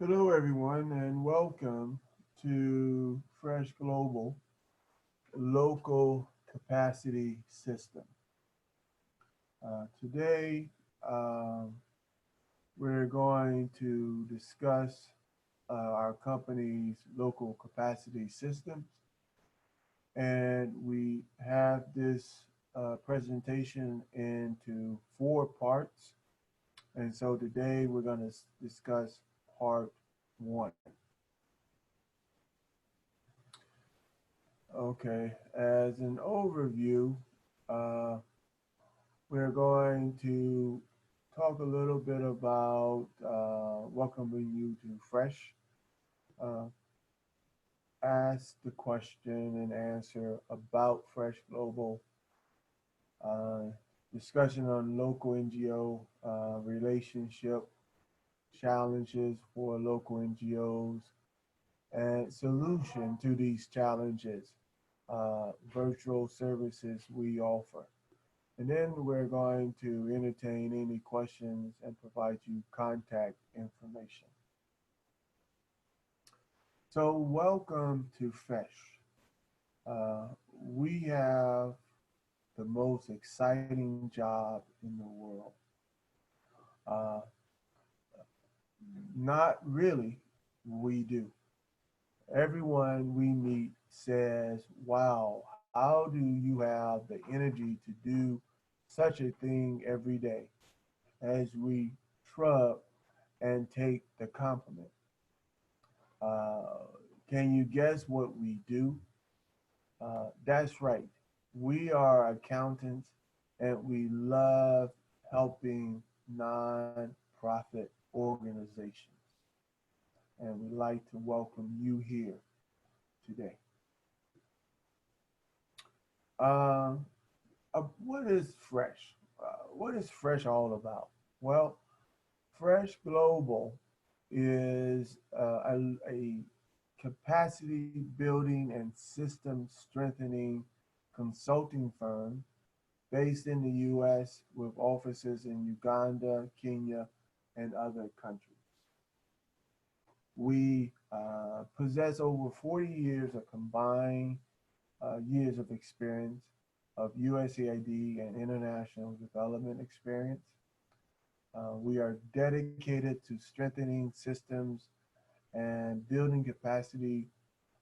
Hello, everyone, and welcome to Fresh Global Local Capacity System. Today, um, we're going to discuss our company's local capacity systems, and we have this presentation into four parts. And so today, we're going to discuss part one. Okay, as an overview, uh, we're going to talk a little bit about welcoming you to Fresh. Uh, Ask the question and answer about Fresh Global, uh, discussion on local NGO relationship challenges for local NGOs, and solution to these challenges, virtual services we offer. And then we're going to entertain any questions and provide you contact information. So, welcome to FESH. We have the most exciting job in the world. Uh, Not really, we do. Everyone we meet says, wow, how do you have the energy to do such a thing every day? As we shrug and take the compliment. Uh, can you guess what we do? That's right. We are accountants and we love helping non-profit organizations. And we'd like to welcome you here today. Uh, what is Fresh? What is Fresh all about? Well, Fresh Global is a capacity building and system strengthening consulting firm based in the U.S. with offices in Uganda, Kenya, and other countries. We possess over 40 years of combined years of experience of USAID and international development experience. We are dedicated to strengthening systems and building capacity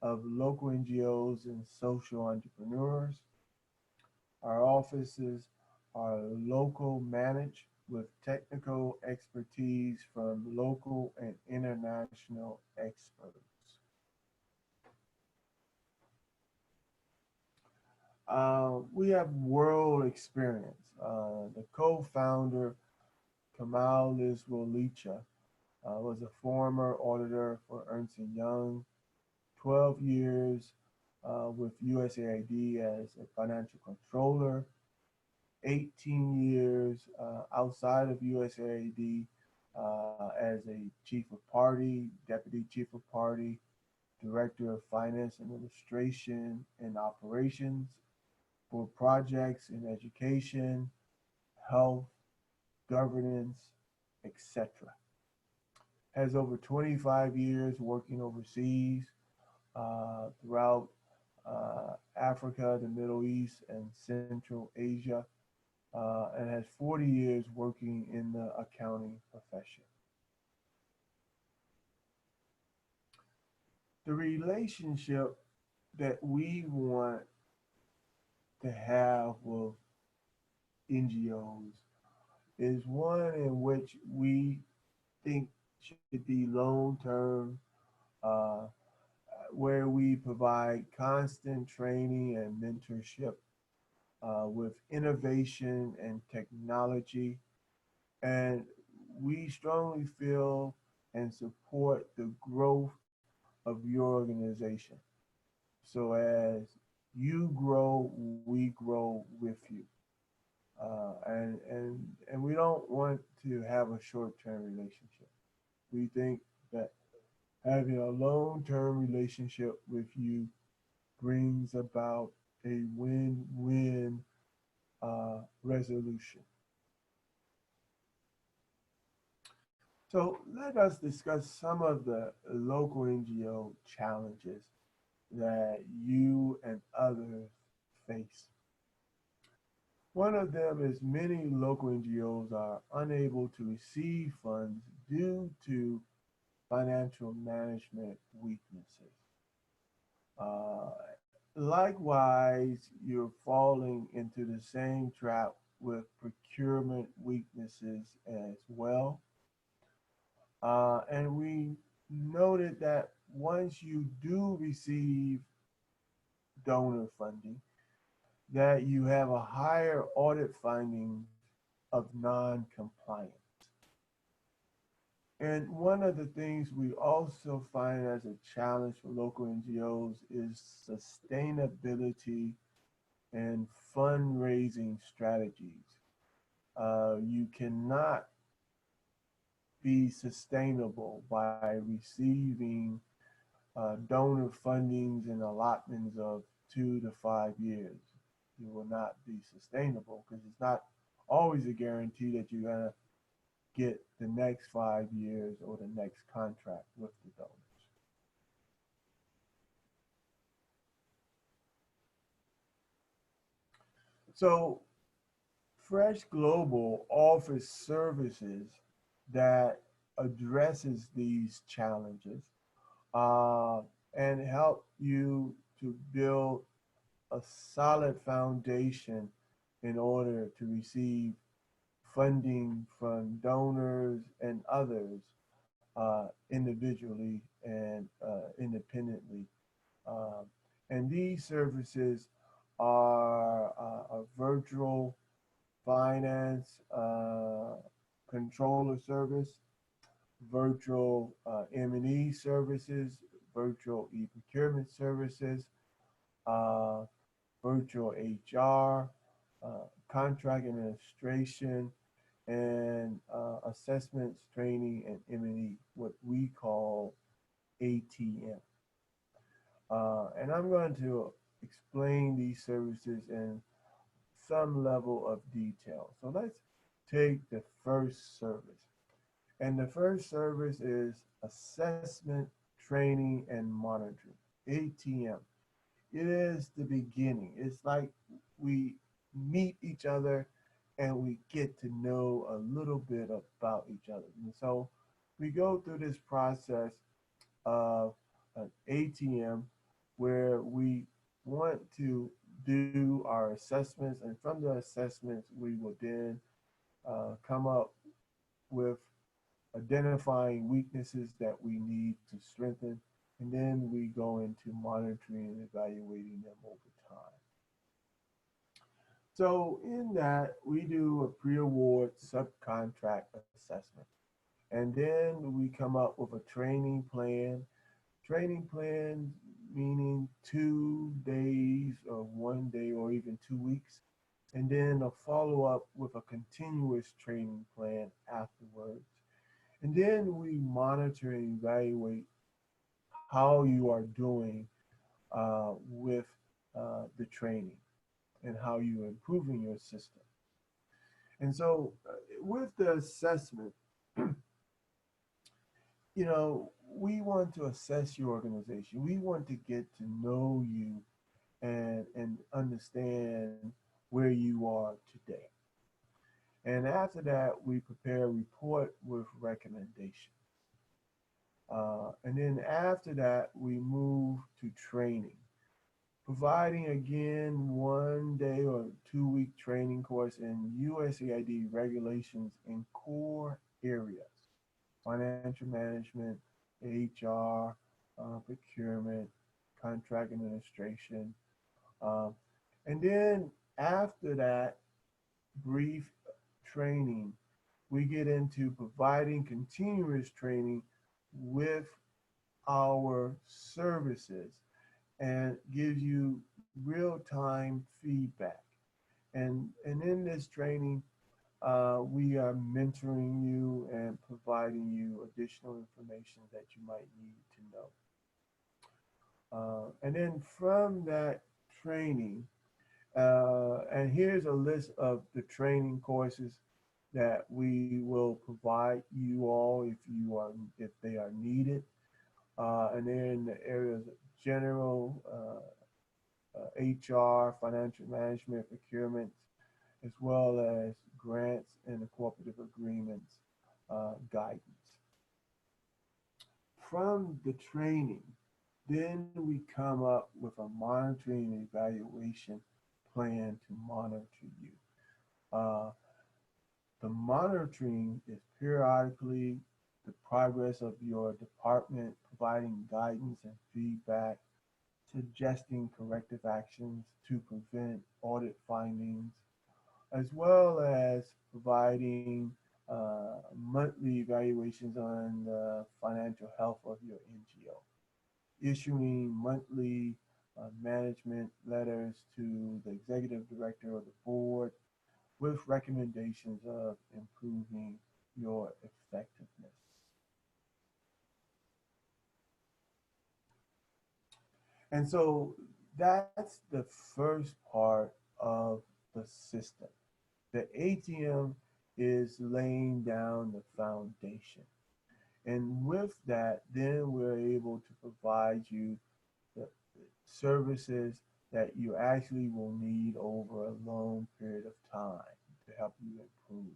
of local NGOs and social entrepreneurs. Our offices are local managed with technical expertise from local and international experts. We have world experience. The co-founder, Kamal Liswolicha, was a former auditor for Ernst& Young, 12 years with USAID as a financial controller, 18 years outside of USAID as a chief of party, deputy chief of party, director of finance administration and operations for projects in education, health, governance, etc. Has over 25 years working overseas throughout Africa, the Middle East, and Central Asia, and has 40 years working in the accounting profession. The relationship that we want to have with NGOs is one in which we think should be long term, uh, where we provide constant training and mentorship with innovation and technology. And we strongly feel and support the growth of your organization. So as you grow, we grow with you. And we don't want to have a short-term relationship. We think that having a long-term relationship with you brings about a win-win resolution. So let us discuss some of the local NGO challenges that you and others face. One of them is many local NGOs are unable to receive funds due to financial management weaknesses. Uh, Likewise, you're falling into the same trap with procurement weaknesses as well. And we noted that once you do receive donor funding, that you have a higher audit findings of non-compliance. And one of the things we also find as a challenge for local NGOs is sustainability and fundraising strategies. You cannot be sustainable by receiving donor fundings and allotments of 2 to 5 years. You will not be sustainable because it's not always a guarantee that you're going to get the next 5 years or the next contract with the donors. So Fresh Global offers services that addresses these challenges uh, and help you to build a solid foundation in order to receive funding from donors and others individually and independently. Um, and these services are a virtual finance controller service, virtual M&E services, virtual e-procurement services, uh, virtual HR, contract administration, and assessments, training, and M&E, what we call ATM. And I'm going to explain these services in some level of detail. So let's take the first service. And the first service is assessment, training, and monitoring, ATM. It is the beginning. It's like we meet each other and we get to know a little bit about each other. And so we go through this process of an ATM where we want to do our assessments, and from the assessments, we will then come up with identifying weaknesses that we need to strengthen, and then we go into monitoring and evaluating them over time. So in that, we do a pre-award subcontract assessment. And then we come up with a training plan. Training plan meaning 2 days or 1 day or even 2 weeks. And then a follow-up with a continuous training plan afterwards. And then we monitor and evaluate how you are doing with the training and how you're improving your system. And so, with the assessment, we want to assess your organization. We want to get to know you and understand where you are today. And after that, we prepare a report with recommendations. And then after that, we move to training, providing again 1 day or 2 week training course in USAID regulations in core areas: financial management, HR, procurement, contract administration. Um, and then after that brief training, we get into providing continuous training with our services and gives you real-time feedback. And in this training, we are mentoring you and providing you additional information that you might need to know. And then from that training, and here's a list of the training courses that we will provide you all if they are needed, and they're in the areas of general HR, financial management, procurement, as well as grants and the cooperative agreements guidance. From the training, then we come up with a monitoring and evaluation plan to monitor you. Uh, the monitoring is periodically the progress of your department, providing guidance and feedback, suggesting corrective actions to prevent audit findings, as well as providing monthly evaluations on the financial health of your NGO, issuing monthly management letters to the executive director of the board with recommendations of improving your effectiveness. And so that's the first part of the system. The ATM is laying down the foundation. And with that, then we're able to provide you the services that you actually will need over a long period of time to help you improve.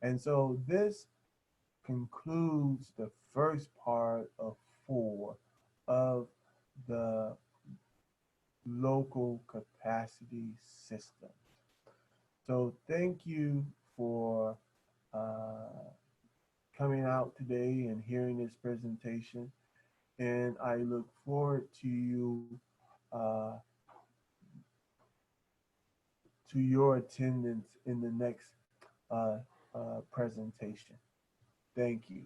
And so this concludes the first part of four of the local capacity system. So thank you for uh, coming out today and hearing this presentation. And I look forward uh, to your attendance in the next presentation. Thank you.